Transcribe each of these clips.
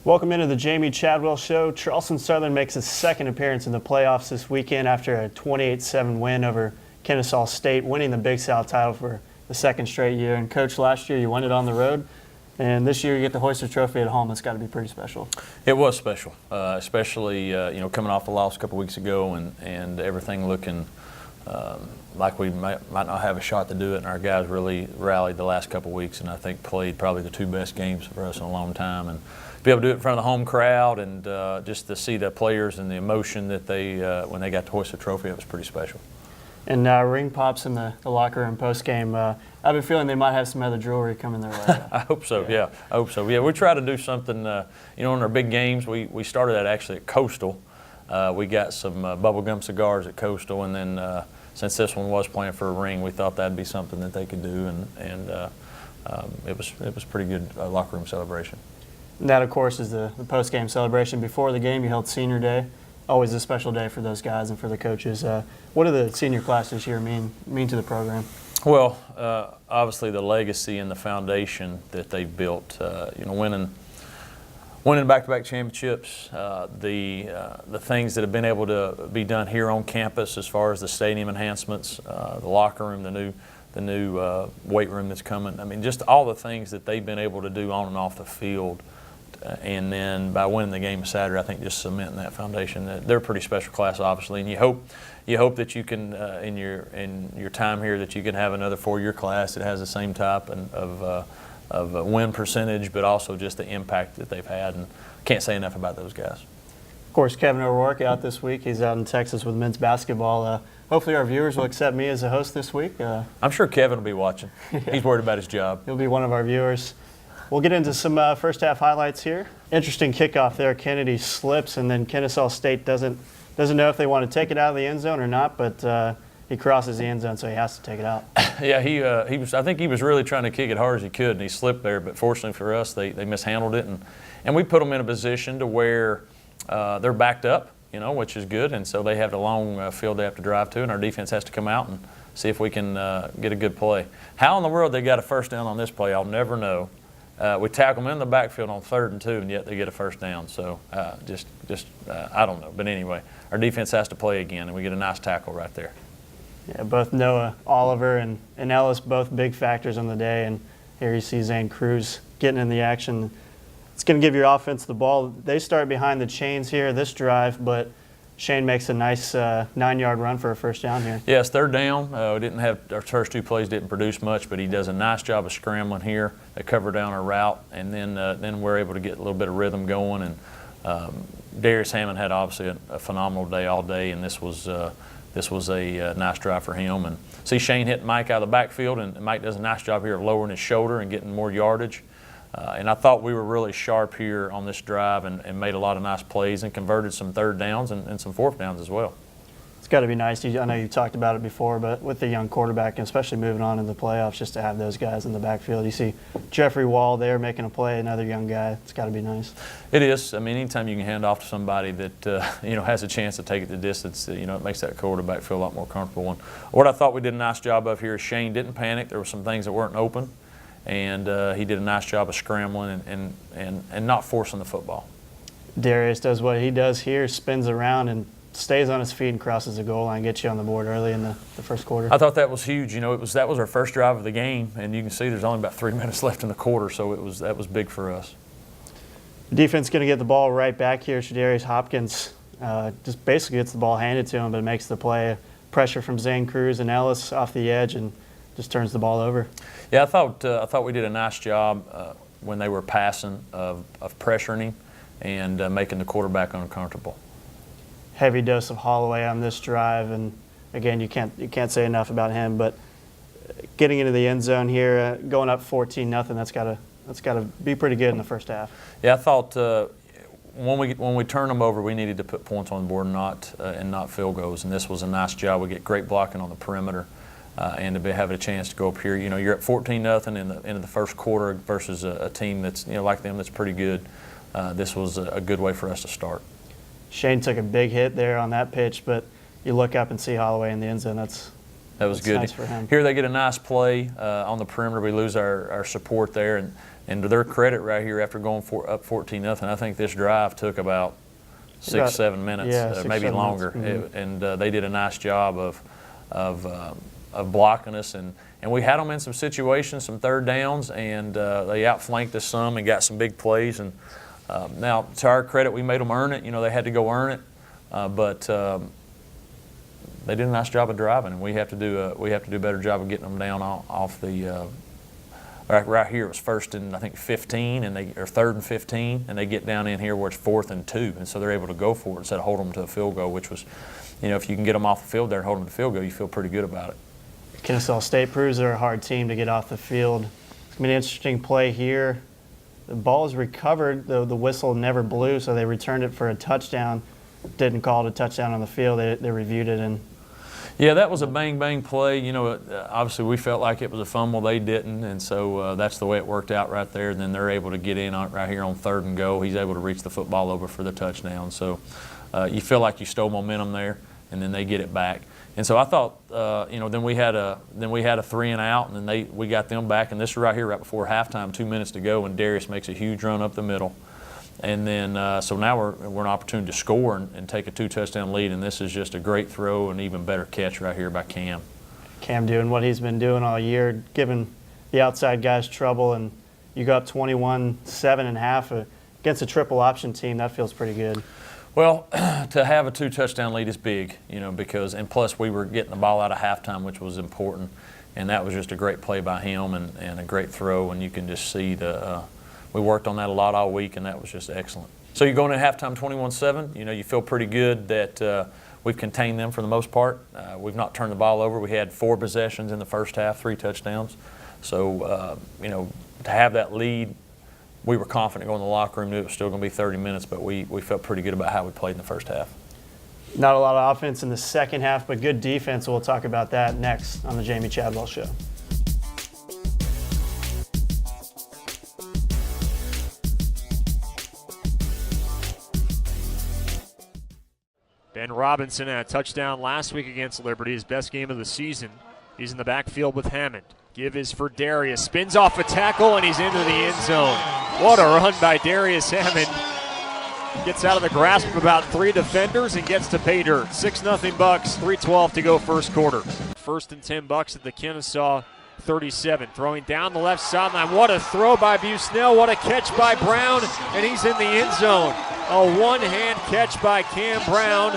Welcome into the Jamey Chadwell Show. Charleston Southern makes its second appearance in the playoffs this weekend after a 28-7 win over Kennesaw State, winning the Big South title for the second straight year. And Coach, last year you won it on the road, and this year you get the Hoist Trophy at home. That's got to be pretty special. It was special, especially coming off the loss a couple weeks ago and everything looking like we might not have a shot to do it. And our guys really rallied the last couple weeks, and I think played probably the two best games for us in a long time. And be able to do it in front of the home crowd and just to see the players and the emotion that they when they got to hoist the trophy, it was pretty special. And ring pops in the locker room post game. I have a feeling they might have some other jewelry coming their way. I hope so. Yeah, I hope so. Yeah, we try to do something. In our big games, we started that actually at Coastal. We got some bubblegum cigars at Coastal, and then since this one was playing for a ring, we thought that'd be something that they could do, and it was pretty good locker room celebration. And that, of course, is the post-game celebration. Before the game, you held Senior Day. Always a special day for those guys and for the coaches. What do the senior class this year mean to the program? Well, obviously the legacy and the foundation that they've built. Winning back-to-back championships, the things that have been able to be done here on campus as far as the stadium enhancements, the locker room, the new weight room that's coming. I mean, just all the things that they've been able to do on and off the field. And then by winning the game of Saturday, I think just cementing that foundation. They're a pretty special class, obviously, and you hope that you can in your time here that you can have another 4-year class that has the same type of win percentage, but also just the impact that they've had. And can't say enough about those guys. Of course, Kevin O'Rourke out this week. He's out in Texas with men's basketball. Hopefully, our viewers will accept me as a host this week. I'm sure Kevin will be watching. Yeah. He's worried about his job. He'll be one of our viewers. We'll get into some first half highlights here. Interesting kickoff there. Kennedy slips, and then Kennesaw State doesn't know if they want to take it out of the end zone or not, but he crosses the end zone, so he has to take it out. Yeah, he was. I think he was really trying to kick it hard as he could, and he slipped there. But fortunately for us, they mishandled it, and we put them in a position to where they're backed up, which is good, and so they have the long field they have to drive to, and our defense has to come out and see if we can get a good play. How in the world they got a first down on this play, I'll never know. We tackle them in the backfield on 3rd and 2, and yet they get a first down. So I don't know. But anyway, our defense has to play again, and we get a nice tackle right there. Yeah, both Noah Oliver and Ellis, both big factors on the day. And here you see Zane Cruz getting in the action. It's going to give your offense the ball. They start behind the chains here this drive, but Shane makes a nice 9-yard run for a first down here. Yes, 3rd down. We didn't have our first 2 plays didn't produce much, but he does a nice job of scrambling here. They cover down our route, and then we're able to get a little bit of rhythm going. And Darius Hammond had obviously a phenomenal day all day, and this was a nice drive for him. And see Shane hit Mike out of the backfield, and Mike does a nice job here of lowering his shoulder and getting more yardage. And I thought we were really sharp here on this drive and made a lot of nice plays and converted some 3rd downs and some 4th downs as well. It's got to be nice. I know you talked about it before, but with the young quarterback, and especially moving on in the playoffs, just to have those guys in the backfield. You see Jeffrey Wall there making a play, another young guy. It's got to be nice. It is. I mean, anytime you can hand off to somebody that has a chance to take it the distance, it makes that quarterback feel a lot more comfortable. And what I thought we did a nice job of here is Shane didn't panic. There were some things that weren't open. And he did a nice job of scrambling and not forcing the football. Darius does what he does here, spins around and stays on his feet and crosses the goal line, gets you on the board early in the first quarter. I thought that was huge. That was our first drive of the game, and you can see there's only about 3 minutes left in the quarter, so that was big for us. The defense going to get the ball right back here. Shadarius Hopkins just basically gets the ball handed to him, but makes the play. Pressure from Zane Cruz and Ellis off the edge, and just turns the ball over. Yeah, I thought we did a nice job when they were passing of pressuring him and making the quarterback uncomfortable. Heavy dose of Holloway on this drive, and again, you can't say enough about him. But getting into the end zone here, going up 14-0, that's got to be pretty good in the first half. Yeah, I thought when we turned them over, we needed to put points on the board and not field goals, and this was a nice job. We get great blocking on the perimeter. And to have a chance to go up here, you're at 14-0 in the first quarter versus a team that's like them that's pretty good. This was a good way for us to start. Shane took a big hit there on that pitch, but you look up and see Holloway in the end zone. That was good. Nice for him. Here they get a nice play on the perimeter. We lose our support there, and And to their credit right here, after going up 14-0, I think this drive took about 6-7 minutes, maybe longer. Mm-hmm. And they did a nice job of blocking us. And we had them in some situations, some third downs, and they outflanked us some and got some big plays. And now, to our credit, we made them earn it. They had to go earn it. But they did a nice job of driving, and we have to do a better job of getting them down off the right here. It was first and I think 15, or third and 15, and they get down in here where it's 4th and 2, and so they're able to go for it instead of hold them to a field goal, which was, if you can get them off the field there and hold them to field goal, you feel pretty good about it. Kennesaw State proves they're a hard team to get off the field. It's been an interesting play here. The ball is recovered, though the whistle never blew, so they returned it for a touchdown. Didn't call it a touchdown on the field. They reviewed it, and yeah, that was a bang-bang play. Obviously we felt like it was a fumble. They didn't, and so that's the way it worked out right there. And then they're able to get in right here on 3rd and goal. He's able to reach the football over for the touchdown. So you feel like you stole momentum there, and then they get it back. And so I thought, then we had a 3 and out, and then we got them back. And this is right here, right before halftime, 2 minutes to go, and Darius makes a huge run up the middle. And then, so now we're an opportunity to score and take a 2-touchdown lead, and this is just a great throw and even better catch right here by Cam. Cam doing what he's been doing all year, giving the outside guys trouble, and you go up 21-7.5 against a triple option team. That feels pretty good. Well, to have a 2-touchdown lead is big, because, and plus we were getting the ball out of halftime, which was important, and that was just a great play by him and a great throw, and you can just see we worked on that a lot all week, and that was just excellent. So you're going to halftime 21-7. You feel pretty good that we've contained them for the most part. We've not turned the ball over. We had 4 possessions in the first half, 3 touchdowns. So, to have that lead, we were confident going to the locker room, knew it was still going to be 30 minutes, but we felt pretty good about how we played in the first half. Not a lot of offense in the second half, but good defense. We'll talk about that next on the Jamey Chadwell Show. Ben Robinson had a touchdown last week against Liberty, his best game of the season. He's in the backfield with Hammond. Give is for Darius. Spins off a tackle, and he's into the end zone. What a run by Darius Hammond. Gets out of the grasp of about 3 defenders and gets to pay dirt. 6-0 Bucks, 3:12 to go first quarter. 1st and 10 Bucks at the Kennesaw 37. Throwing down the left sideline. What a throw by Busnell. What a catch by Brown, and he's in the end zone. A one-hand catch by Cam Brown.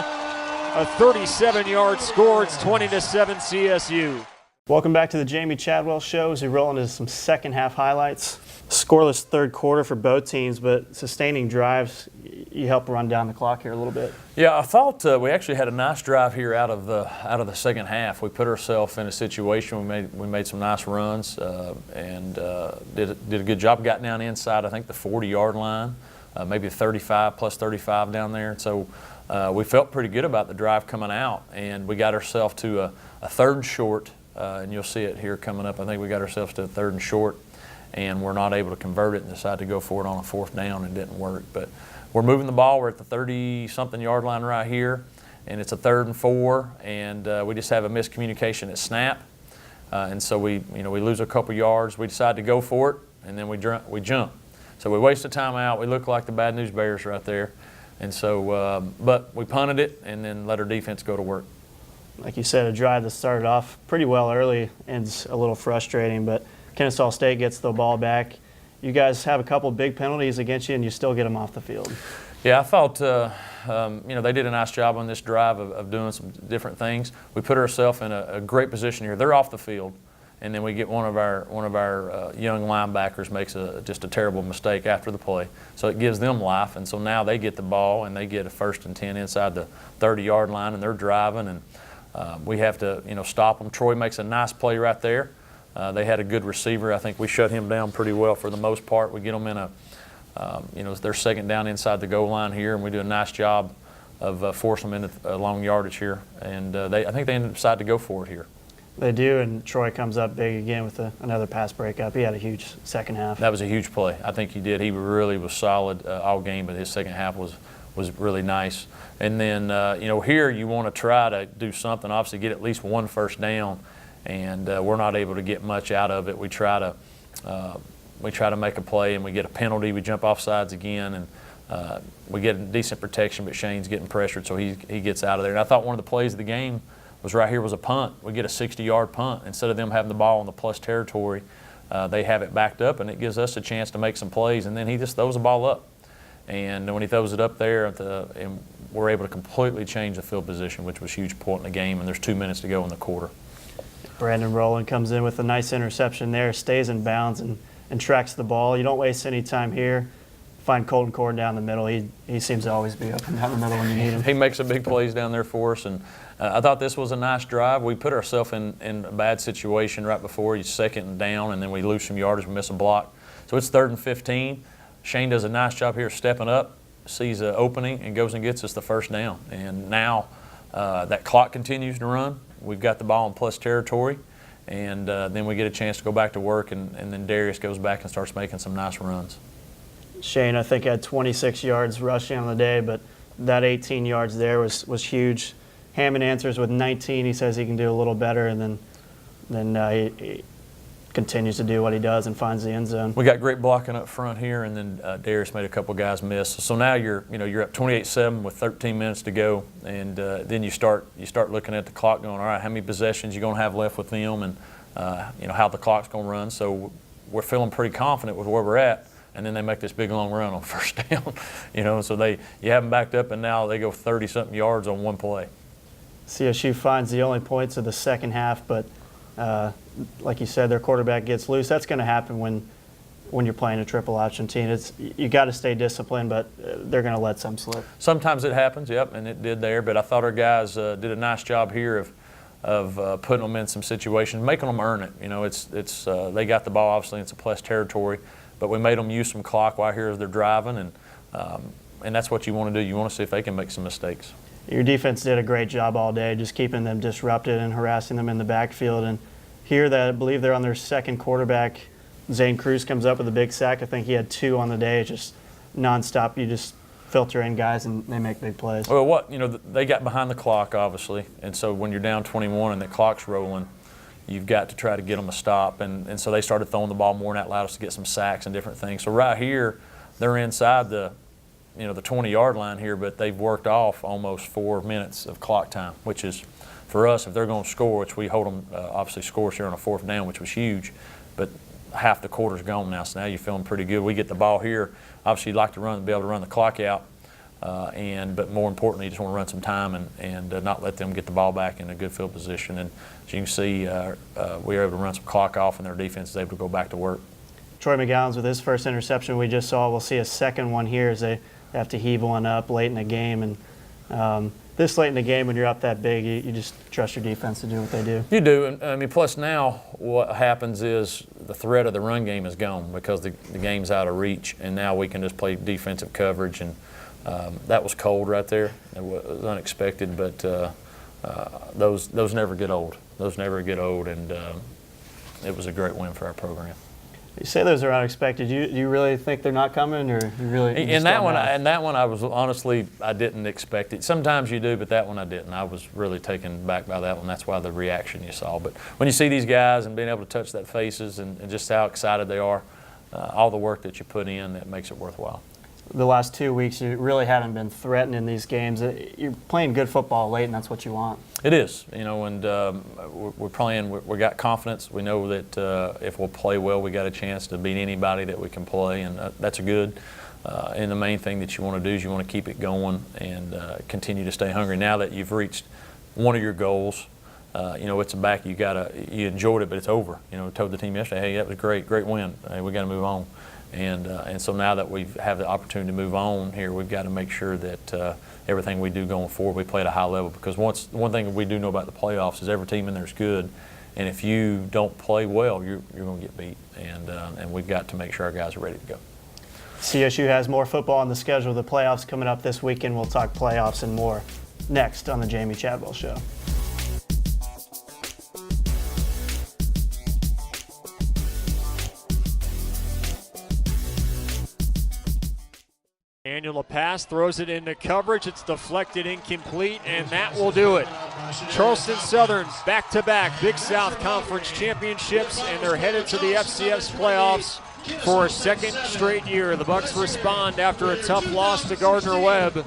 A 37-yard score. It's 20-7 CSU. Welcome back to the Jamey Chadwell Show as we roll into some second half highlights. Scoreless third quarter for both teams, but sustaining drives. You help run down the clock here a little bit. Yeah, I thought we actually had a nice drive here out of the second half. We put ourselves in a situation. We made some nice runs and did a good job. Got down inside, I think, the 40-yard line, maybe 35 plus 35 down there. So we felt pretty good about the drive coming out, and we got ourselves to a 3rd and short. And you'll see it here coming up. I think we got ourselves to a 3rd and short, and we're not able to convert it and decide to go for it on a 4th down, and it didn't work. But we're moving the ball. We're at the 30-something yard line right here, and it's a 3rd and 4, and we just have a miscommunication at snap. And so we lose a couple yards. We decide to go for it, and then we jump. So we waste a timeout. We look like the Bad News Bears right there. And so, but we punted it and then let our defense go to work. Like you said, a drive that started off pretty well early and it's a little frustrating, but Kennesaw State gets the ball back. You guys have a couple big penalties against you, and you still get them off the field. Yeah, I thought they did a nice job on this drive of doing some different things. We put ourselves in a great position here. They're off the field, and then we get one of our young linebackers makes just a terrible mistake after the play. So it gives them life, and so now they get the ball and they get a 1st and 10 inside the 30-yard line, and they're driving, and we have to stop them. Troy makes a nice play right there. They had a good receiver. I think we shut him down pretty well for the most part. We get them in their 2nd down inside the goal line here, and we do a nice job of forcing them into long yardage here. And I think they decided to go for it here. They do, and Troy comes up big again with another pass breakup. He had a huge second half. That was a huge play. I think he did. He really was solid all game, but his second half was really nice. And then, here you want to try to do something, obviously get at least one 1st down, and we're not able to get much out of it. We try to we try to make a play and we get a penalty. We jump off sides again, and we get decent protection, but Shane's getting pressured, so he gets out of there. And I thought one of the plays of the game was right here was a punt. We get a 60-yard punt. Instead of them having the ball in the plus territory, they have it backed up, and it gives us a chance to make some plays. And then he just throws the ball up. And when he throws it up there, and we're able to completely change the field position, which was a huge point in the game, and there's 2 minutes to go in the quarter. Brandon Rowland comes in with a nice interception there, stays in bounds and tracks the ball. You don't waste any time here. Find Colton Cord down the middle. He seems to always be up and down the middle when you need him. He makes some big plays down there for us, and I thought this was a nice drive. We put ourselves in a bad situation right before. You second and down, and then we lose some yardage, we miss a block. So it's 3rd and 15. Shane does a nice job here stepping up, sees an opening, and goes and gets us the first down. And now that clock continues to run. We've got the ball in plus territory, and then we get a chance to go back to work, and then Darius goes back and starts making some nice runs. Shane, I think, had 26 yards rushing on the day, but that 18 yards there was huge. Hammond answers with 19. He says he can do a little better, and then he continues to do what he does and finds the end zone. We got great blocking up front here, and then Darius made a couple guys miss. So now you're up 28-7 with 13 minutes to go, and then you start looking at the clock, going, all right, how many possessions you going to have left with them, and how the clock's going to run. So we're feeling pretty confident with where we're at. And then they make this big long run on first down, So you have them backed up, and now they go 30-something yards on one play. CSU finds the only points of the second half, but like you said, their quarterback gets loose. That's going to happen when you're playing a triple option team. You got to stay disciplined, but they're going to let some slip. Sometimes it happens, yep, and it did there. But I thought our guys did a nice job here of putting them in some situations, making them earn it. They got the ball. Obviously, it's a plus territory. But we made them use some clock while here as they're driving, and that's what you want to do. You want to see if they can make some mistakes. Your defense did a great job all day, just keeping them disrupted and harassing them in the backfield. And here, I believe they're on their second quarterback. Zane Cruz comes up with a big sack. I think he had 2 on the day. It's just nonstop. You just filter in guys, and they make big plays. Well, they got behind the clock, obviously, and so when you're down 21 and the clock's rolling, you've got to try to get them a stop. And so they started throwing the ball more, and that allowed us to get some sacks and different things. So right here, they're inside the 20-yard line here, but they've worked off almost 4 minutes of clock time, which is, for us, if they're going to score, which we hold them, obviously scores here on a 4th down, which was huge, but half the quarter's gone now, so now you're feeling pretty good. We get the ball here. Obviously, you'd like to be able to run the clock out, but more importantly, you just want to run some time and not let them get the ball back in a good field position. And as you can see, we were able to run some clock off, and their defense is able to go back to work. Troy McGowan's with his first interception we just saw. We'll see a second one here as they have to heave one up late in the game. And this late in the game, when you're up that big, you just trust your defense to do what they do. You do. And plus now what happens is the threat of the run game is gone because the game's out of reach, and now we can just play defensive coverage. And that was cold right there. It was unexpected, but those never get old. Those never get old, and it was a great win for our program. You say those are unexpected. Do you really think they're not coming, or you really? In that one, I was honestly, I didn't expect it. Sometimes you do, but that one I didn't. I was really taken back by that one. That's why the reaction you saw. But when you see these guys and being able to touch that faces and just how excited they are, all the work that you put in, that makes it worthwhile. The last 2 weeks, you really haven't been threatening these games. You're playing good football late, and that's what you want. It is, and we're playing. We got confidence. We know that if we'll play well, we got a chance to beat anybody that we can play, and that's a good. And the main thing that you want to do is you want to keep it going and continue to stay hungry. Now that you've reached one of your goals, it's a back. You enjoyed it, but it's over. Told the team yesterday, hey, that was great win. Hey, we got to move on. And so now that we have the opportunity to move on here, we've got to make sure that everything we do going forward, we play at a high level. Because one thing we do know about the playoffs is every team in there is good, and if you don't play well, you're going to get beat. And we've got to make sure our guys are ready to go. CSU has more football on the schedule. The playoffs coming up this weekend. We'll talk playoffs and more next on the Jamey Chadwell Show. Daniel, a pass, throws it into coverage. It's deflected, incomplete, and that will do it. Charleston Southern back-to-back Big South Conference championships, and they're headed to the FCS playoffs For a second straight year, the Bucks respond after a tough loss to Gardner-Webb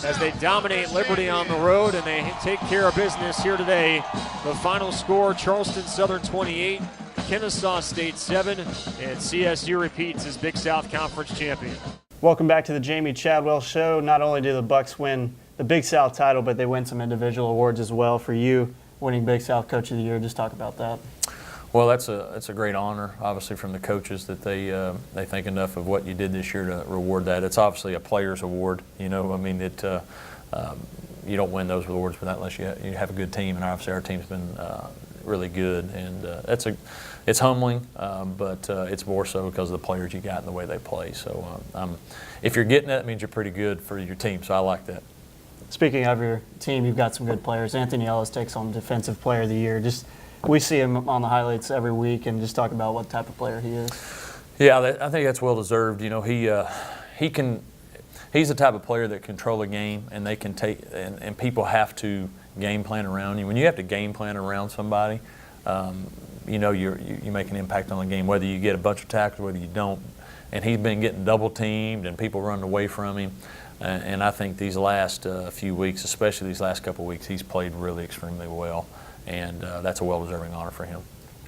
as they dominate Liberty on the road, and they take care of business here today. The final score, Charleston Southern 28, Kennesaw State 7, and CSU repeats as Big South Conference champion. Welcome back to the Jamey Chadwell Show. Not only do the Bucks win the Big South title, but they win some individual awards as well. For you, winning Big South Coach of the Year, just talk about that. Well, that's a great honor, obviously, from the coaches that they think enough of what you did this year to reward that. It's obviously a player's award, you know. I mean, you don't win those awards unless you have a good team, and obviously our team's been really good, and it's humbling, but it's more so because of the players you got and the way they play. So if you're getting it means you're pretty good for your team. So I like that. Speaking of your team, you've got some good players. Anthony Ellis takes home Defensive Player of the Year. We see him on the highlights every week, and just talk about what type of player he is. Yeah, I think that's well deserved. You know, he's the type of player that control a game, and they can take, and people have to game plan around you. When you have to game plan around somebody, you know you make an impact on the game, whether you get a bunch of tackles, whether you don't. And he's been getting double teamed, and people running away from him. And I think these last few weeks, especially these last couple of weeks, he's played really extremely well. And that's a well-deserving honor for him.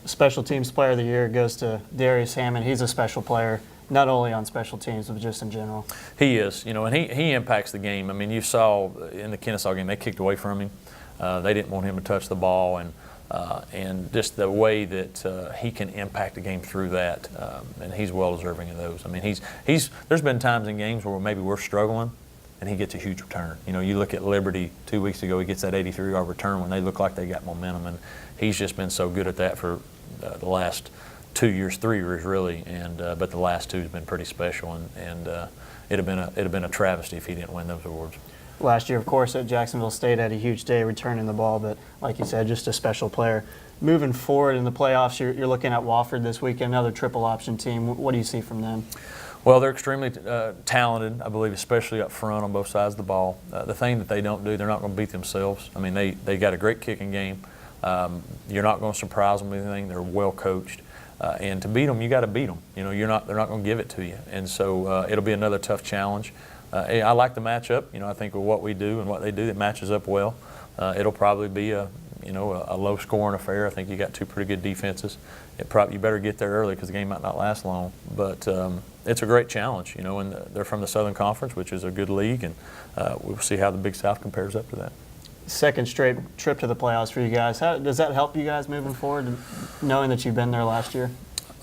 Special Teams Player of the Year goes to Darius Hammond. He's a special player, not only on special teams, but just in general. He is, you know, and he impacts the game. I mean, you saw in the Kennesaw game, they kicked away from him. They didn't want him to touch the ball, and just the way that he can impact the game through that, and he's well-deserving of those. I mean, there's been times in games where maybe we're struggling, and he gets a huge return. You know, you look at Liberty 2 weeks ago, he gets that 83-yard return when they look like they got momentum, and he's just been so good at that for the last 2 years, 3 years really, and but the last two has been pretty special, and it'd have been a travesty if he didn't win those awards. Last year, of course, at Jacksonville State had a huge day returning the ball, but like you said, just a special player. Moving forward in the playoffs, you're looking at Wofford this weekend, another triple option team. What do you see from them? Well, they're extremely talented, I believe, especially up front on both sides of the ball. The thing that they don't do, they're not going to beat themselves. I mean, they got a great kicking game. You're not going to surprise them with anything. They're well coached. And to beat them, you got to beat them. You know, they're not going to give it to you. And so it'll be another tough challenge. I like the matchup. You know, I think with what we do and what they do, it matches up well. It'll probably be a low-scoring affair. I think you got two pretty good defenses. You better get there early because the game might not last long. But it's a great challenge, you know, and they're from the Southern Conference, which is a good league, and we'll see how the Big South compares up to that. Second straight trip to the playoffs for you guys. How does that help you guys moving forward, knowing that you've been there last year?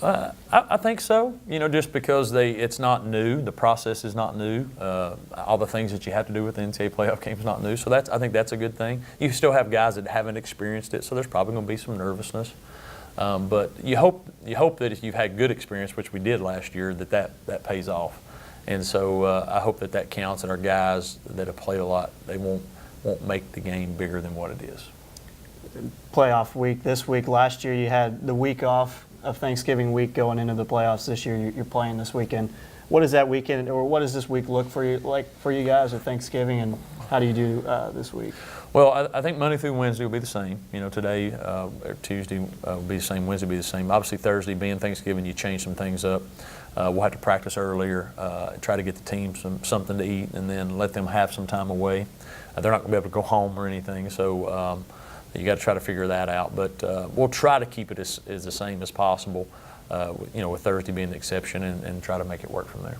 I think so, you know, just because it's not new. The process is not new. All the things that you have to do with the NCAA playoff game is not new. So I think that's a good thing. You still have guys that haven't experienced it, so there's probably going to be some nervousness. But you hope that if you've had good experience, which we did last year, that pays off. And so I hope that counts, and our guys that have played a lot, they won't make the game bigger than what it is. Playoff week this week. Last year you had the week off of Thanksgiving week going into the playoffs. This year you're playing this weekend. What does that weekend, or what does this week look for you guys at Thanksgiving, and how do you do this week? Well, I think Monday through Wednesday will be the same. You know, today or Tuesday will be the same. Wednesday will be the same. Obviously, Thursday being Thanksgiving, you change some things up. We'll have to practice earlier, try to get the team something to eat, and then let them have some time away. They're not going to be able to go home or anything, so you got to try to figure that out. But we'll try to keep it as the same as possible. You know, with Thursday being the exception, and try to make it work from there.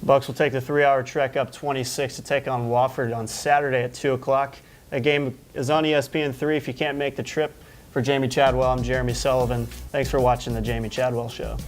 Bucks will take the 3-hour trek up 26 to take on Wofford on Saturday at 2 o'clock. That game is on ESPN3 if you can't make the trip. For Jamey Chadwell, I'm Jeremy Sullivan. Thanks for watching the Jamey Chadwell Show.